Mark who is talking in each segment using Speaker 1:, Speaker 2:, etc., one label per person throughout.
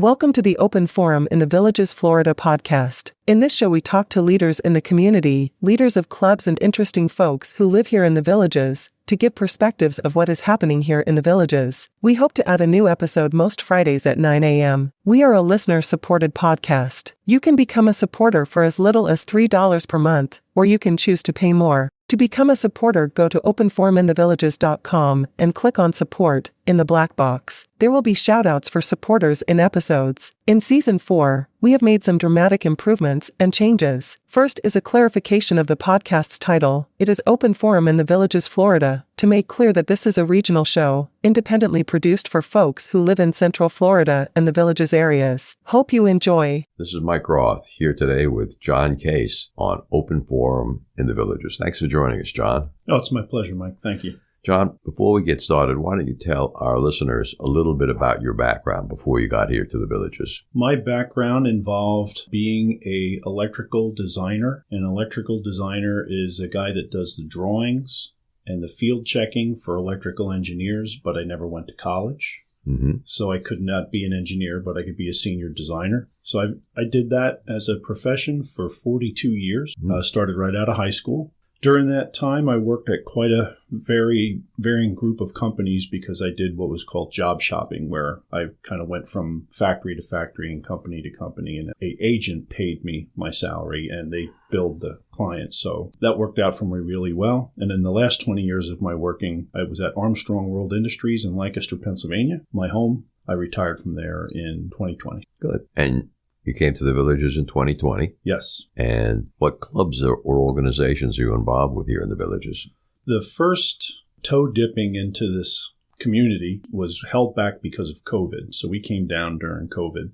Speaker 1: Welcome to the Open Forum in the Villages, Florida podcast. In this show, we talk to leaders in the community, leaders of clubs, and interesting folks who live here in the Villages, to give perspectives of what is happening here in the Villages. We hope to add a new episode most Fridays at 9 a.m. We are a listener-supported podcast. You can become a supporter for as little as $3 per month, or you can choose to pay more. To become a supporter, go to openforuminthevillages.com and click on Support in the black box. There will be shoutouts for supporters in episodes. In Season 4, we have made some dramatic improvements and changes. First is a clarification of the podcast's title. It is Open Forum in the Villages, Florida, to make clear that this is a regional show, independently produced for folks who live in Central Florida and the Villages areas. Hope you enjoy.
Speaker 2: This is Mike Roth, here today with John Kase on Open Forum in the Villages. Thanks for joining us, John.
Speaker 3: Oh, it's my pleasure, Mike. Thank you.
Speaker 2: John, before we get started, why don't you tell our listeners a little bit about your background before you got here to the Villages?
Speaker 3: My background involved being an electrical designer. An electrical designer is a guy that does the drawings and the field checking for electrical engineers, but I never went to college. So I could not be an engineer, but I could be a senior designer. So I did that as a profession for 42 years. Started right out of high school. During that time, I worked at quite a very varying group of companies because I did what was called job shopping, where I kind of went from factory to factory and company to company, and an agent paid me my salary and they billed the client. So that worked out for me really well. And in the last 20 years of my working, I was at Armstrong World Industries in Lancaster, Pennsylvania, my home. I retired from there in 2020.
Speaker 2: Good. And you came to the Villages in 2020.
Speaker 3: Yes.
Speaker 2: And what clubs or organizations are you involved with here in the Villages?
Speaker 3: The first toe dipping into this community was held back because of COVID. So we came down during COVID.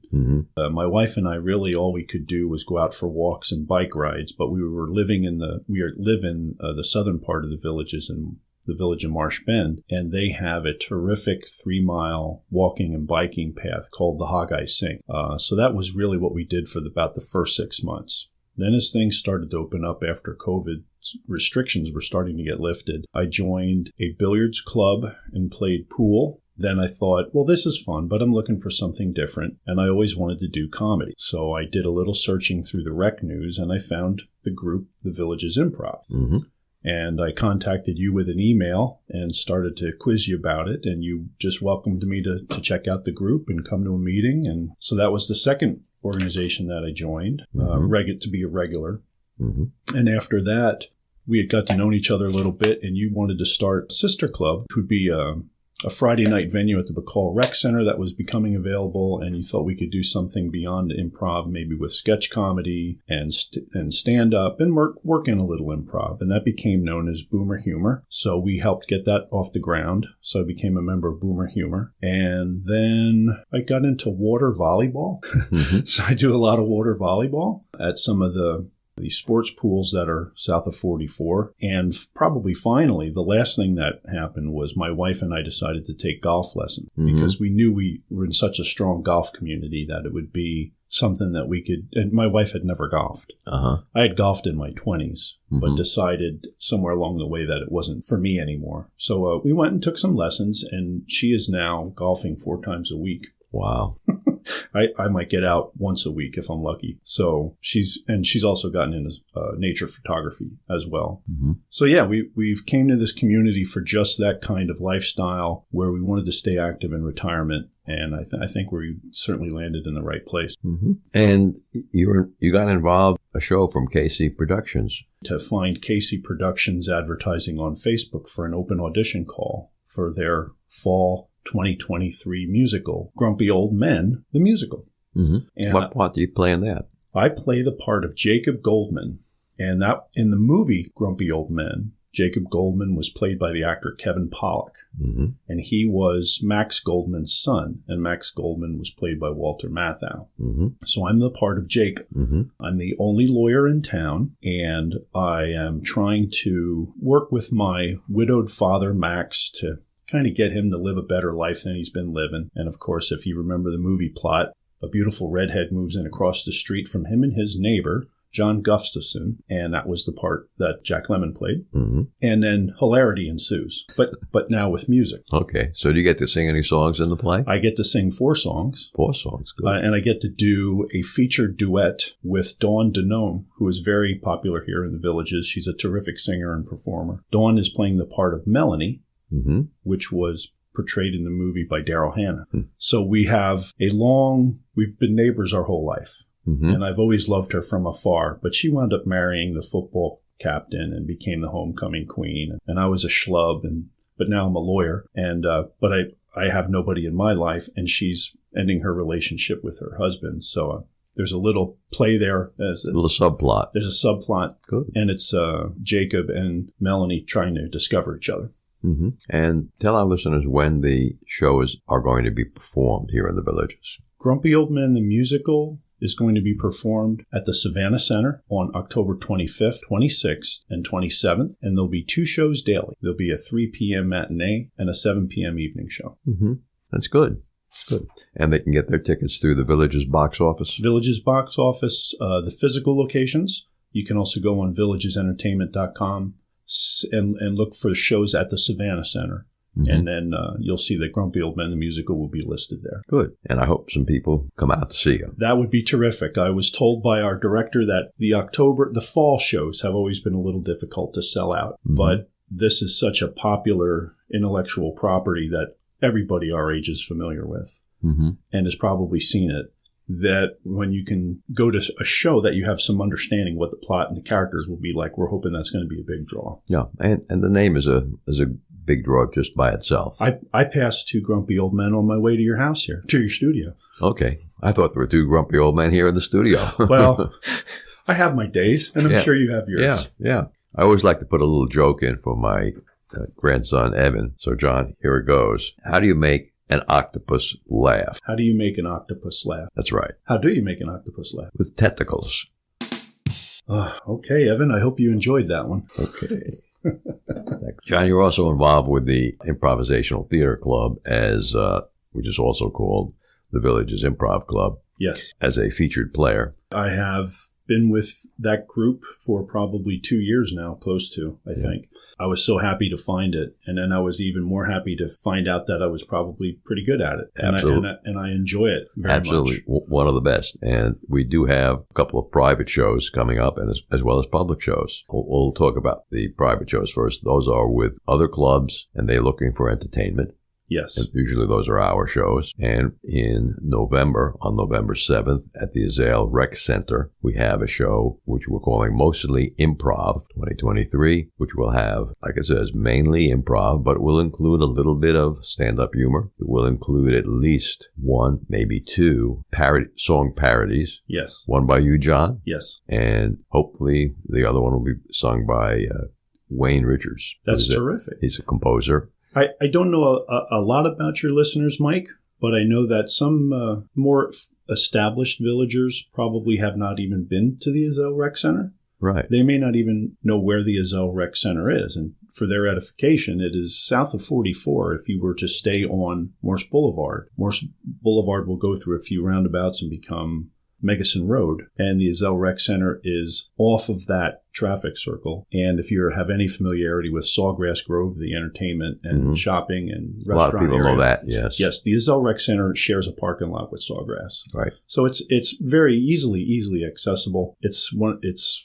Speaker 3: My wife and I, really all we could do was go out for walks and bike rides, but we live in the southern part of the Villages in the village of Marsh Bend, and they have a terrific 3-mile walking and biking path called the Hog-Eye Sink. So that was really what we did for about the first 6 months. Then as things started to open up after COVID, restrictions were starting to get lifted. I joined a billiards club and played pool. Then I thought, well, this is fun, but I'm looking for something different, and I always wanted to do comedy. So I did a little searching through the rec news, and I found the group, The Villages Improv. And I contacted you with an email and started to quiz you about it. And you just welcomed me to check out the group and come to a meeting. And so that was the second organization that I joined, to be a regular. And after that, we had got to know each other a little bit. And you wanted to start a sister club, which would be a Friday night venue at the Bacall Rec Center that was becoming available, and you thought we could do something beyond improv, maybe with sketch comedy and stand-up, and work in a little improv. And that became known as Boomer Humor. So we helped get that off the ground. So I became a member of Boomer Humor. And then I got into water volleyball. So I do a lot of water volleyball at some of the sports pools that are south of 44. And probably finally, the last thing that happened was my wife and I decided to take golf lessons because we knew we were in such a strong golf community that it would be something that we could, and my wife had never golfed. I had golfed in my 20s, but decided somewhere along the way that it wasn't for me anymore. So we went and took some lessons, and she is now golfing 4 times a week.
Speaker 2: Wow.
Speaker 3: I might get out once a week if I'm lucky. So she's also gotten into nature photography as well. So yeah, we've came to this community for just that kind of lifestyle where we wanted to stay active in retirement. And I think we certainly landed in the right place.
Speaker 2: And you got involved a show from Kase Productions.
Speaker 3: To find Kase Productions advertising on Facebook for an open audition call for their fall 2023 musical, Grumpy Old Men, the musical. And
Speaker 2: what part do you play in that?
Speaker 3: I play the part of Jacob Goldman. And that in the movie Grumpy Old Men, Jacob Goldman was played by the actor Kevin Pollak. And he was Max Goldman's son. And Max Goldman was played by Walter Matthau. So I'm the part of Jacob. I'm the only lawyer in town. And I am trying to work with my widowed father, Max, to kind of get him to live a better life than he's been living. And of course, if you remember the movie plot, a beautiful redhead moves in across the street from him and his neighbor, John Gustafson, and that was the part that Jack Lemmon played.
Speaker 2: Mm-hmm.
Speaker 3: And then hilarity ensues, but now with music.
Speaker 2: Okay. So do you get to sing any songs in the play?
Speaker 3: I get to sing 4 songs.
Speaker 2: 4 songs. Good.
Speaker 3: And I get to do a featured duet with Dawn Denome, who is very popular here in the Villages. She's a terrific singer and performer. Dawn is playing the part of Melanie,
Speaker 2: Mm-hmm.
Speaker 3: which was portrayed in the movie by Daryl Hannah. So we have we've been neighbors our whole life.
Speaker 2: Mm-hmm.
Speaker 3: And I've always loved her from afar, but she wound up marrying the football captain and became the homecoming queen. And I was a schlub, but now I'm a lawyer. And but I have nobody in my life, and she's ending her relationship with her husband. So there's a little play there.
Speaker 2: A little subplot.
Speaker 3: There's a subplot.
Speaker 2: Good.
Speaker 3: And it's Jacob and Melanie trying to discover each other.
Speaker 2: Mm-hmm. And tell our listeners when the shows are going to be performed here in the Villages.
Speaker 3: Grumpy Old Men, the musical, is going to be performed at the Savannah Center on October 25th, 26th, and 27th. And there'll be 2 shows daily. There'll be a 3 p.m. matinee and a 7 p.m. evening show.
Speaker 2: Mm-hmm. That's good. That's good. And they can get their tickets through the Villages box office?
Speaker 3: Villages box office, the physical locations. You can also go on villagesentertainment.com and look for shows at the Savannah Center. Mm-hmm. And then you'll see that Grumpy Old Men, the musical, will be listed there.
Speaker 2: Good. And I hope some people come out to see you.
Speaker 3: That would be terrific. I was told by our director that the fall shows have always been a little difficult to sell out. Mm-hmm. But this is such a popular intellectual property that everybody our age is familiar with, mm-hmm. and has probably seen it, that when you can go to a show that you have some understanding what the plot and the characters will be like, we're hoping that's going to be a big draw.
Speaker 2: Yeah, and the name is a big draw just by itself.
Speaker 3: I passed 2 grumpy old men on my way to your house here, to your studio.
Speaker 2: Okay. I thought there were 2 grumpy old men here in the studio.
Speaker 3: Well, I have my days, and I'm sure you have yours.
Speaker 2: Yeah. I always like to put a little joke in for my grandson, Evan. So, John, here it goes. How do you make an octopus laugh?
Speaker 3: How do you make an octopus laugh?
Speaker 2: That's right.
Speaker 3: How do you make an octopus laugh?
Speaker 2: With tentacles.
Speaker 3: Okay, Evan, I hope you enjoyed that one.
Speaker 2: Okay. John, you're also involved with the Improvisational Theater Club, which is also called the Villages Improv Club.
Speaker 3: Yes.
Speaker 2: As a featured player.
Speaker 3: I have been with that group for probably 2 years now, close to, I think. I was so happy to find it. And then I was even more happy to find out that I was probably pretty good at it.
Speaker 2: Absolutely.
Speaker 3: And I enjoy it very much.
Speaker 2: Absolutely. One of the best. And we do have a couple of private shows coming up, and as well as public shows. We'll talk about the private shows first. Those are with other clubs, and they're looking for entertainment.
Speaker 3: Yes.
Speaker 2: And usually those are our shows. And in November, on November 7th, at the Azale Rec Center, we have a show which we're calling Mostly Improv 2023, which will have, like it says, mainly improv, but it will include a little bit of stand-up humor. It will include at least 1, maybe 2 song parodies.
Speaker 3: Yes.
Speaker 2: One by you, John.
Speaker 3: Yes.
Speaker 2: And hopefully the other one will be sung by Wayne Richards.
Speaker 3: That's terrific.
Speaker 2: He's a composer.
Speaker 3: I don't know a lot about your listeners, Mike, but I know that some more established villagers probably have not even been to the Azale Rec Center.
Speaker 2: Right.
Speaker 3: They may not even know where the Azale Rec Center is. And for their edification, it is south of 44 if you were to stay on Morse Boulevard. Morse Boulevard will go through a few roundabouts and become Megason Road, and the Azale Rec Center is off of that traffic circle. And if you have any familiarity with Sawgrass Grove, the entertainment and shopping and restaurant area. A lot of people know that, yes. Yes, the Azale Rec Center shares a parking lot with Sawgrass.
Speaker 2: Right.
Speaker 3: So it's very easily accessible. It's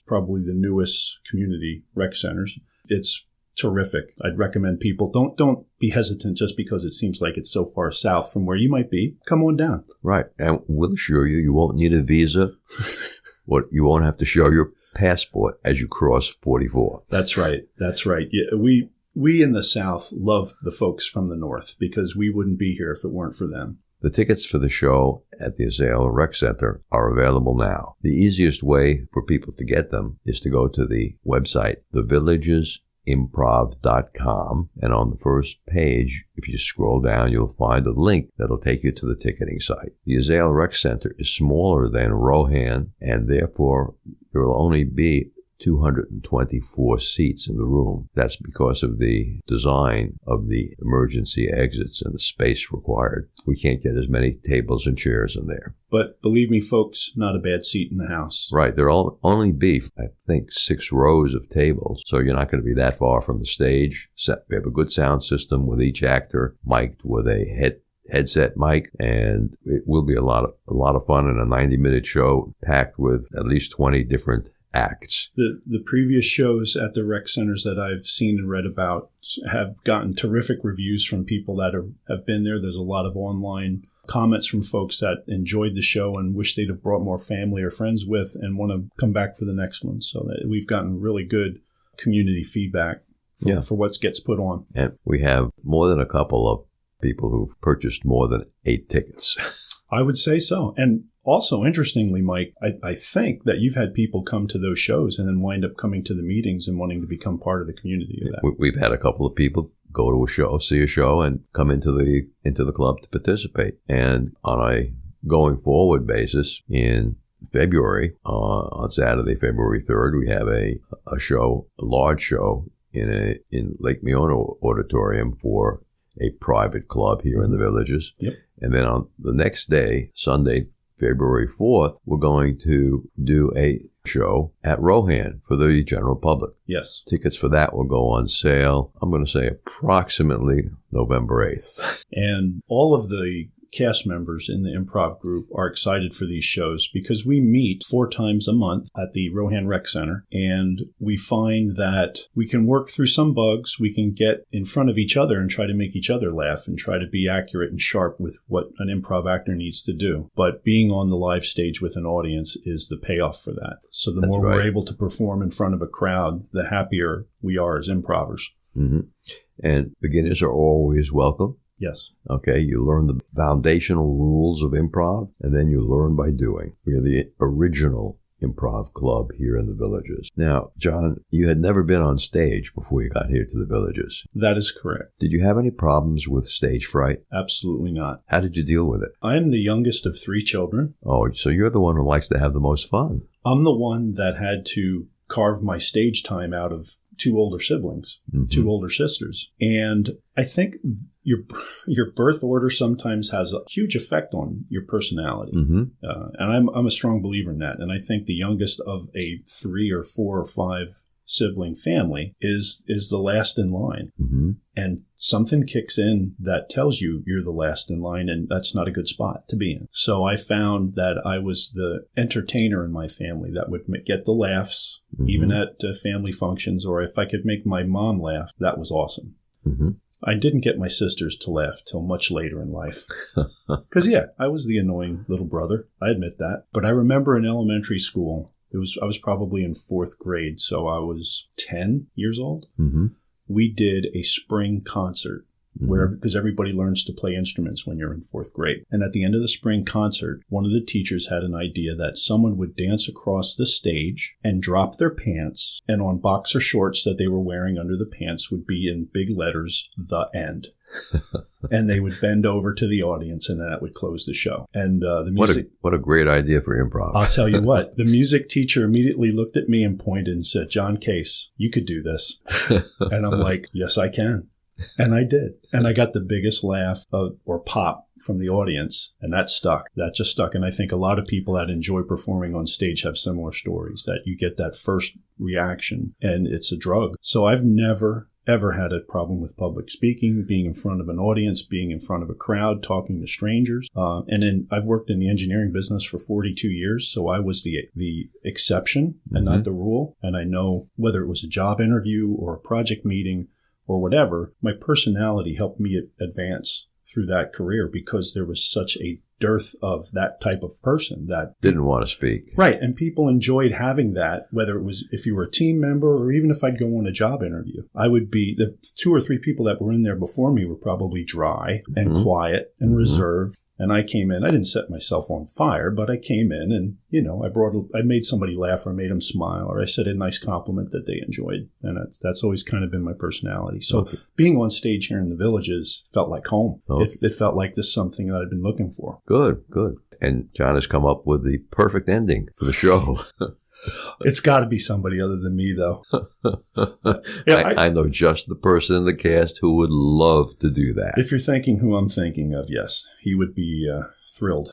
Speaker 3: probably the newest community rec centers. It's terrific. I'd recommend people don't be hesitant just because it seems like it's so far south from where you might be. Come on down. Right. And we'll assure you won't need a visa. You won't have to show your passport as you cross 44. That's right. That's right. Yeah, we in the South love the folks from the North because we wouldn't be here if it weren't for them. The tickets for the show at the Azale Rec Center are available now. The easiest way for people to get them is to go to the website, thevillagesimprov.com, and on the first page, if you scroll down, you'll find a link that'll take you to the ticketing site. The Azale Rec Center is smaller than Rohan, and therefore there will only be
Speaker 2: 224 seats in the room. That's because of the design of the emergency exits and the space required. We can't get as many tables and chairs in there.
Speaker 3: But believe me, folks, not a bad seat in the house.
Speaker 2: Right. There'll only be, I think, 6 rows of tables. So you're not going to be that far from the stage. We have a good sound system with each actor mic'd with a headset mic, and it will be a lot of fun in a 90-minute show packed with at least 20 different acts.
Speaker 3: The previous shows at the rec centers that I've seen and read about have gotten terrific reviews from people that have been there. There's a lot of online comments from folks that enjoyed the show and wish they'd have brought more family or friends with and want to come back for the next one. So that we've gotten really good community feedback for what gets put on.
Speaker 2: And we have more than a couple of people who've purchased more than 8 tickets.
Speaker 3: I would say so. And also, interestingly, Mike, I think that you've had people come to those shows and then wind up coming to the meetings and wanting to become part of the community of that.
Speaker 2: We've had a couple of people go to a show, see a show, and come into the club to participate. And on a going forward basis, in February, on Saturday, February 3rd, we have a large show in Lake Meona Auditorium for a private club here in the Villages.
Speaker 3: Yep.
Speaker 2: And then on the next day, Sunday, February 4th, we're going to do a show at Rohan for the general public.
Speaker 3: Yes.
Speaker 2: Tickets for that will go on sale, I'm going to say approximately November 8th.
Speaker 3: And all of the cast members in the improv group are excited for these shows because we meet 4 times a month at the Rohan Rec Center, and we find that we can work through some bugs. We can get in front of each other and try to make each other laugh and try to be accurate and sharp with what an improv actor needs to do. But being on the live stage with an audience is the payoff for that. So the more we're able to perform in front of a crowd, the happier we are as improvers.
Speaker 2: Mm-hmm. And beginners are always welcome.
Speaker 3: Yes.
Speaker 2: Okay, you learn the foundational rules of improv, and then you learn by doing. We are the original improv club here in the Villages. Now, John, you had never been on stage before you got here to the Villages.
Speaker 3: That is correct.
Speaker 2: Did you have any problems with stage fright?
Speaker 3: Absolutely not.
Speaker 2: How did you deal with it?
Speaker 3: I am the youngest of 3 children.
Speaker 2: Oh, so you're the one who likes to have the most fun.
Speaker 3: I'm the one that had to carve my stage time out of 2 older siblings, 2 older sisters. And I think your birth order sometimes has a huge effect on your personality. Mm-hmm. And I'm a strong believer in that. And I think the youngest of a 3 or 4 or 5 sibling family is the last in line. Mm-hmm. And something kicks in that tells you you're the last in line, and that's not a good spot to be in. So I found that I was the entertainer in my family that would get the laughs, even at family functions, or if I could make my mom laugh, that was awesome. Mm-hmm. I didn't get my sisters to laugh till much later in life. Because, I was the annoying little brother. I admit that. But I remember in elementary school, I was probably in 4th grade, so I was 10 years old. Mm-hmm. We did a spring concert because everybody learns to play instruments when you're in 4th grade. And at the end of the spring concert, one of the teachers had an idea that someone would dance across the stage and drop their pants, and on boxer shorts that they were wearing under the pants would be in big letters, "The End." And they would bend over to the audience, and that would close the show. And the music.
Speaker 2: What a great idea for improv!
Speaker 3: I'll tell you what. The music teacher immediately looked at me and pointed and said, "John Kase, you could do this." And I'm like, "Yes, I can." And I did. And I got the biggest laugh or pop from the audience. And that stuck. That just stuck. And I think a lot of people that enjoy performing on stage have similar stories, that you get that first reaction and it's a drug. So I've never, ever had a problem with public speaking, being in front of an audience, being in front of a crowd, talking to strangers. And then I've worked in the engineering business for 42 years. So I was the exception and not the rule. And I know whether it was a job interview or a project meeting or whatever, my personality helped me advance through that career because there was such a dearth of that type of person that
Speaker 2: didn't want to speak.
Speaker 3: Right. And people enjoyed having that, whether it was if you were a team member or even if I'd go on a job interview. I would be the 2 or 3 people that were in there before me were probably dry and quiet and reserved. And I came in, I didn't set myself on fire, but I came in and, I made somebody laugh or I made them smile or I said a nice compliment that they enjoyed. And that's always kind of been my personality. So being on stage here in the Villages felt like home. Okay. It felt like this is something that I'd been looking for.
Speaker 2: Good. And John has come up with the perfect ending for the show.
Speaker 3: It's got to be somebody other than me, though.
Speaker 2: I know just the person in the cast who would love to do that.
Speaker 3: If you're thinking who I'm thinking of, yes, he would be thrilled.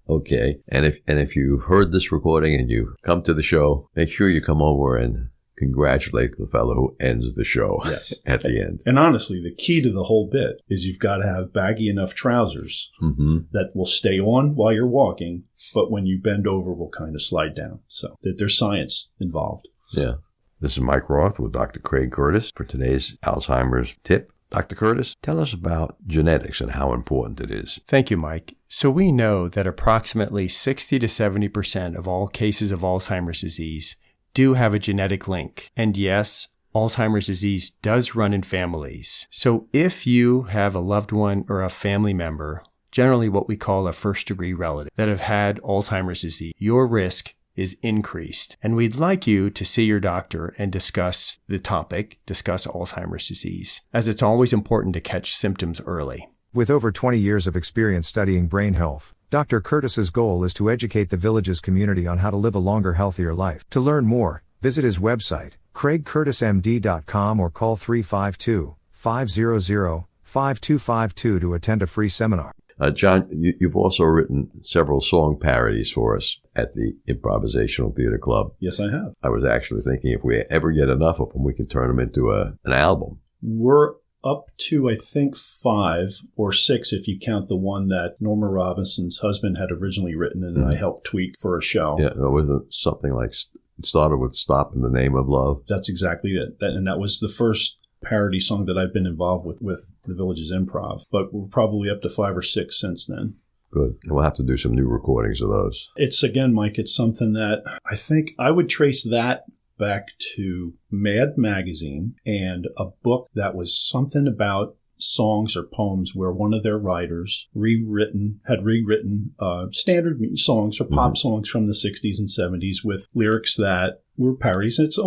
Speaker 2: Okay. And if you've heard this recording and you come to the show, make sure you come over and congratulate the fellow who ends the show at the end.
Speaker 3: And honestly, the key to the whole bit is you've got to have baggy enough trousers that will stay on while you're walking, but when you bend over will kind of slide down. So there's science involved.
Speaker 2: Yeah. This is Mike Roth with Dr. Craig Curtis for today's Alzheimer's tip. Dr. Curtis, tell us about genetics and how important it is.
Speaker 4: Thank you, Mike. So we know that approximately 60 to 70% of all cases of Alzheimer's disease do have a genetic link. And yes, Alzheimer's disease does run in families. So if you have a loved one or a family member, generally what we call a first-degree relative, that have had Alzheimer's disease, your risk is increased. And we'd like you to see your doctor and discuss the topic, discuss Alzheimer's disease, as it's always important to catch symptoms early.
Speaker 5: With over 20 years of experience studying brain health, Dr. Curtis's goal is to educate the Villages community on how to live a longer, healthier life. To learn more, visit his website, craigcurtismd.com, or call 352-500-5252 to attend a free seminar.
Speaker 2: John, you've also written several song parodies for us at the Improvisational Theater Club.
Speaker 3: Yes, I have.
Speaker 2: I was actually thinking if we ever get enough of them, we can turn them into an album.
Speaker 3: We're up to, I think, 5 or 6 if you count the one that Norma Robinson's husband had originally written and I helped tweak for a show.
Speaker 2: Yeah, it was something like, it started with Stop in the Name of Love.
Speaker 3: That's exactly it. And that was the first parody song that I've been involved with the Villages Improv. But we're probably up to 5 or 6 since then.
Speaker 2: Good. And we'll have to do some new recordings of those.
Speaker 3: It's, again, Mike, it's something that I think I would trace that back to Mad Magazine and a book that was something about songs or poems where one of their writers had rewritten standard songs or pop songs from the 60s and 70s with lyrics that were parodies. It's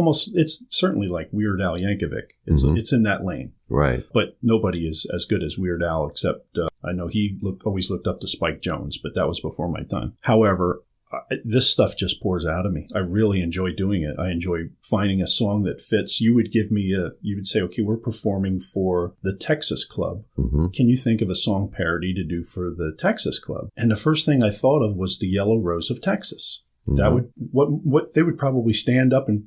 Speaker 3: certainly like Weird Al Yankovic. It's in that lane.
Speaker 2: Right.
Speaker 3: But nobody is as good as Weird Al, except I know he always looked up to Spike Jones, but that was before my time. However, this stuff just pours out of me. I really enjoy doing it. I enjoy finding a song that fits. You would say, okay, we're performing for the Texas Club. Can you think of a song parody to do for the Texas Club? And the first thing I thought of was the Yellow Rose of Texas. That would what they would probably stand up and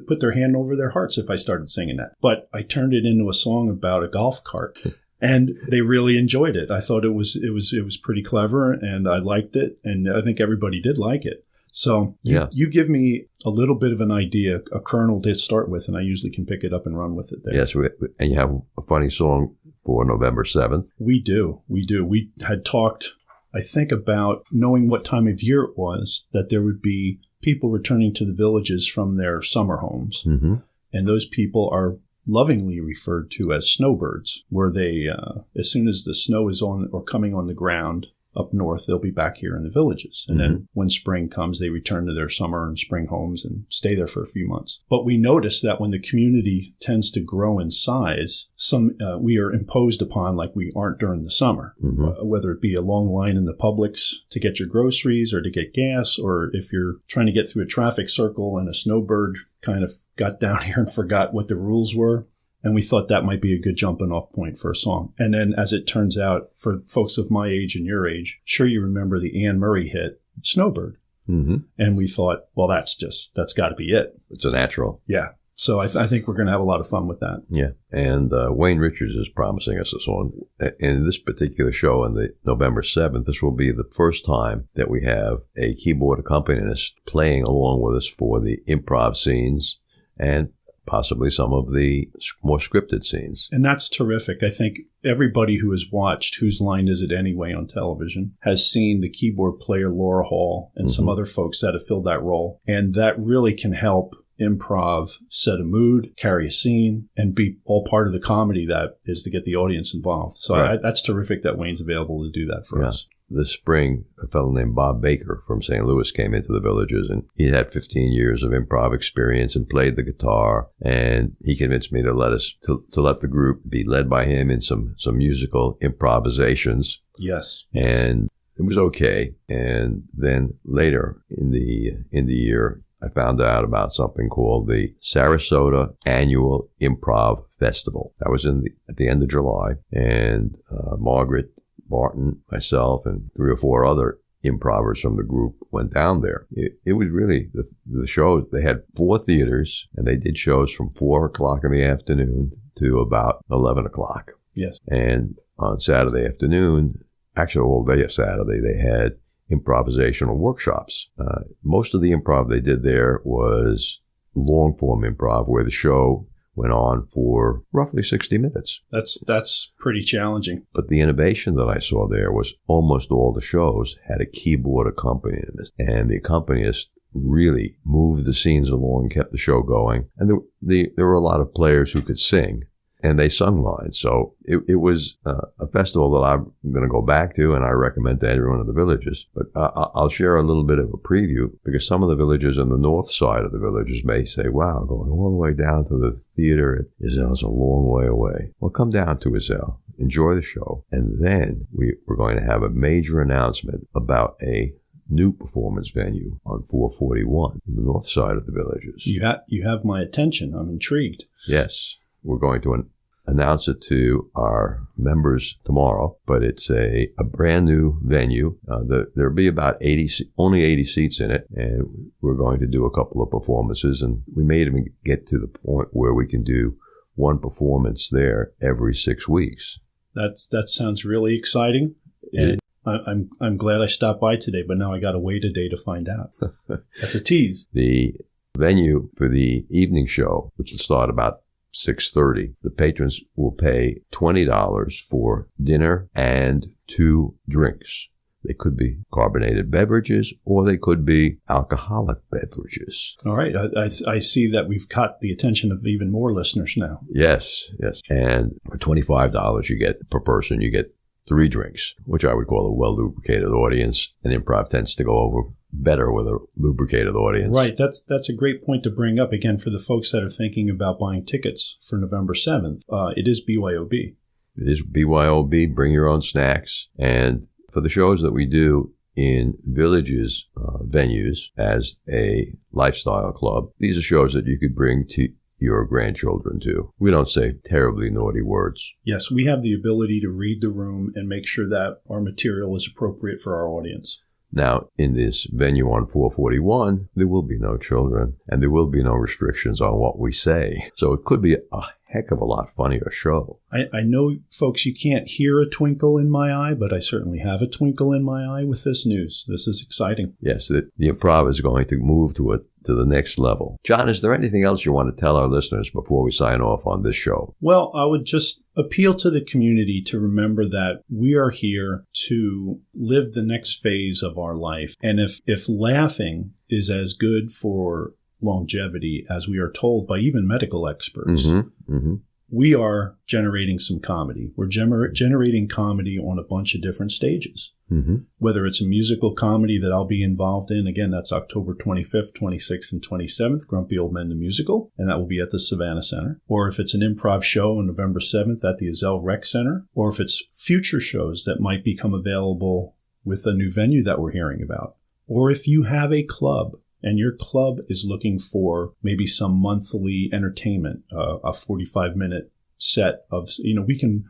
Speaker 3: put their hand over their hearts if I started singing that. But I turned it into a song about a golf cart. And they really enjoyed it. I thought it was pretty clever, and I liked it, and I think everybody did like it. So you give me a little bit of an idea, a kernel to start with, and I usually can pick it up and run with it there.
Speaker 2: Yes, and you have a funny song for November 7th.
Speaker 3: We do. We had talked, I think, about knowing what time of year it was, that there would be people returning to the Villages from their summer homes. And those people are lovingly referred to as snowbirds, where they, as soon as the snow is on or coming on the ground up north, they'll be back here in the Villages. And then when spring comes, they return to their summer and spring homes and stay there for a few months. But we notice that when the community tends to grow in size, we are imposed upon like we aren't during the summer, whether it be a long line in the Publix to get your groceries or to get gas, or if you're trying to get through a traffic circle and a snowbird kind of got down here and forgot what the rules were. And we thought that might be a good jumping off point for a song. And then as it turns out, for folks of my age and your age, sure you remember the Anne Murray hit, Snowbird. And we thought, well, that's got to be it.
Speaker 2: It's a natural.
Speaker 3: Yeah. So I think we're going to have a lot of fun with that.
Speaker 2: Yeah. And Wayne Richards is promising us a song. In this particular show on the November 7th, this will be the first time that we have a keyboard accompanist playing along with us for the improv scenes and possibly some of the more scripted scenes.
Speaker 3: And that's terrific. I think everybody who has watched Whose Line Is It Anyway on television has seen the keyboard player Laura Hall and some other folks that have filled that role. And that really can help improv set a mood, carry a scene, and be all part of the comedy that is to get the audience involved. So that's terrific that Wayne's available to do that for us.
Speaker 2: This spring, a fellow named Bob Baker from St. Louis came into the Villages, and he had 15 years of improv experience and played the guitar. And he convinced me to let the group be led by him in some musical improvisations.
Speaker 3: Yes.
Speaker 2: And it was okay. And then later in the year, I found out about something called the Sarasota Annual Improv Festival. That was at the end of July, and Margaret, Barton, myself, and 3 or 4 other improvers from the group went down there. It was really the show. They had 4 theaters, and they did shows from 4 o'clock in the afternoon to about 11 o'clock.
Speaker 3: Yes.
Speaker 2: And on Saturday afternoon, actually all day of Saturday, they had improvisational workshops. Most of the improv they did there was long-form improv, where the show went on for roughly 60 minutes.
Speaker 3: That's pretty challenging.
Speaker 2: But the innovation that I saw there was almost all the shows had a keyboard accompanist, and the accompanist really moved the scenes along, kept the show going. And there were a lot of players who could sing, and they sung lines. So it was a festival that I'm going to go back to, and I recommend to everyone in the villages. But I'll share a little bit of a preview, because some of the villages on the north side of the villages may say, wow, going all the way down to the theater at Ezell is a long way away. Well, come down to Ezell, enjoy the show, and then we're going to have a major announcement about a new performance venue on 441 in the north side of the villages.
Speaker 3: You have my attention. I'm intrigued.
Speaker 2: Yes. We're going to announce it to our members tomorrow, but it's a brand new venue. There'll be about only 80 seats in it, and we're going to do a couple of performances, and we may even get to the point where we can do 1 performance there every 6 weeks.
Speaker 3: That sounds really exciting, and I'm glad I stopped by today, but now I got to wait a day to find out. That's a tease.
Speaker 2: The venue for the evening show, which will start about 6:30. The patrons will pay $20 for dinner and 2 drinks. They could be carbonated beverages, or they could be alcoholic beverages.
Speaker 3: All right. I see that we've caught the attention of even more listeners now.
Speaker 2: Yes. And for $25 per person, you get 3 drinks, which I would call a well-lubricated audience. And improv tends to go over better with a lubricated audience.
Speaker 3: Right. That's a great point to bring up, again, for the folks that are thinking about buying tickets for November 7th. It is BYOB.
Speaker 2: It is BYOB. Bring your own snacks. And for the shows that we do in villages, venues, as a lifestyle club, these are shows that you could bring to your grandchildren too. We don't say terribly naughty words.
Speaker 3: Yes, we have the ability to read the room and make sure that our material is appropriate for our audience.
Speaker 2: Now, in this venue on 441, there will be no children, and there will be no restrictions on what we say. So it could be a heck of a lot funnier show.
Speaker 3: I know, folks, you can't hear a twinkle in my eye, but I certainly have a twinkle in my eye with this news. This is exciting.
Speaker 2: Yes, the improv is going to move to the next level. John, is there anything else you want to tell our listeners before we sign off on this show?
Speaker 3: Well, I would just appeal to the community to remember that we are here to live the next phase of our life. And if laughing is as good for longevity as we are told by even medical experts, we are generating some comedy. We're generating comedy on a bunch of different stages. Whether it's a musical comedy that I'll be involved in, again, that's October 25th, 26th, and 27th, Grumpy Old Men the Musical, and that will be at the Savannah Center. Or if it's an improv show on November 7th at the Ezell Rec Center, or if it's future shows that might become available with a new venue that we're hearing about. Or if you have a club, and your club is looking for maybe some monthly entertainment, a 45-minute set of, we can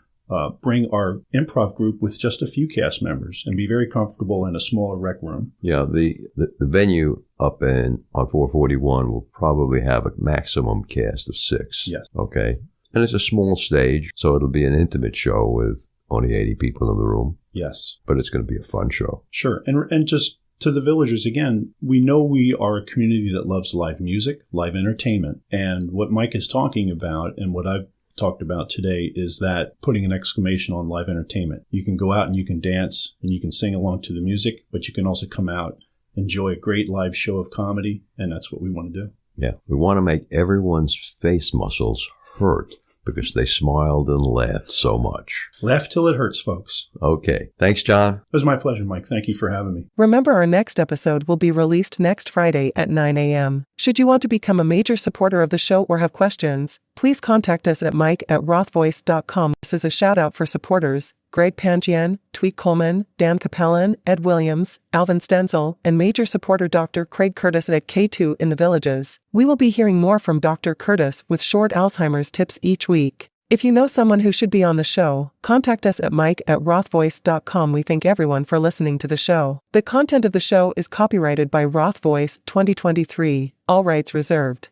Speaker 3: bring our improv group with just a few cast members and be very comfortable in a smaller rec room.
Speaker 2: Yeah, the venue up on 441 will probably have a maximum cast of 6.
Speaker 3: Yes.
Speaker 2: Okay. And it's a small stage, so it'll be an intimate show with only 80 people in the room.
Speaker 3: Yes.
Speaker 2: But it's going to be a fun show.
Speaker 3: Sure. And just to the villagers, again, we know we are a community that loves live music, live entertainment. And what Mike is talking about and what I've talked about today is that putting an exclamation on live entertainment. You can go out and you can dance and you can sing along to the music, but you can also come out, enjoy a great live show of comedy, and that's what we want to do.
Speaker 2: Yeah, we want to make everyone's face muscles hurt because they smiled and laughed so much.
Speaker 3: Laugh till it hurts, folks.
Speaker 2: Okay. Thanks, John.
Speaker 3: It was my pleasure, Mike. Thank you for having me.
Speaker 1: Remember, our next episode will be released next Friday at 9 a.m. Should you want to become a major supporter of the show or have questions, please contact us at mike@rothvoice.com. This is a shout out for supporters. Greg Pangian, Tweet Coleman, Dan Capellan, Ed Williams, Alvin Stenzel, and major supporter Dr. Craig Curtis at K2 in the Villages. We will be hearing more from Dr. Curtis with short Alzheimer's tips each week. If you know someone who should be on the show, contact us at mike@rothvoice.com. We thank everyone for listening to the show. The content of the show is copyrighted by Roth Voice 2023, all rights reserved.